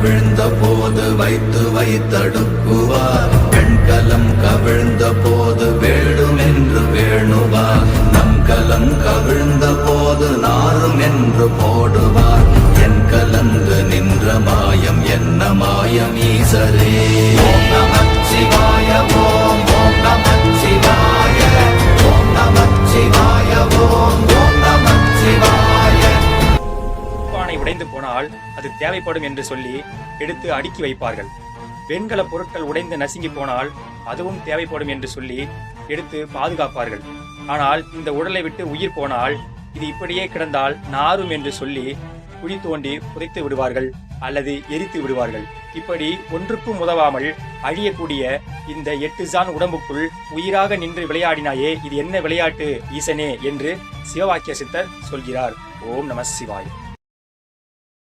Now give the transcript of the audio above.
கவிழ்ந்த போது வைத்து வைத்தடுக்குவார். வெண்கலம் கவிழ்ந்த போது வேடுமென்று வேணுவார். நம் கலம் கவிழ்ந்த போது நாரும் என்று போடுவார். என் கலந்து நின்ற மாயம் என்ன மாயம் ஈசரே. ஓம் நமச்சிவாய ஓம் ஓம் நமச்சிவாய ஓம் நமச்சிவாய ஓம் ஓம் நமச்சிவாய. பானை உடைந்து போனால் அது தேவைப்படும் என்று சொல்லி எடுத்து அடுக்கி வைப்பார்கள். வெண்கல பொருட்கள் உடைந்து நசுங்கி போனால் அதுவும் தேவைப்படும் என்று சொல்லி எடுத்து பாதுகாப்பார்கள். ஆனால் இந்த உடலை விட்டு உயிர் போனால் இது இப்படியே கிடந்தால் நாரும் என்று சொல்லி குழி தோண்டி புதைத்து விடுவார்கள் அல்லது எரித்து விடுவார்கள். இப்படி ஒன்றுக்கும் உதவாமல் அழியக்கூடிய இந்த 8 ஜான் உடம்புக்குள் உயிராக நின்று விளையாடினாயே, இது என்ன விளையாட்டு ஈசனே என்று சிவவாக்கிய சித்தர் சொல்கிறார். ஓம் நம சிவாய.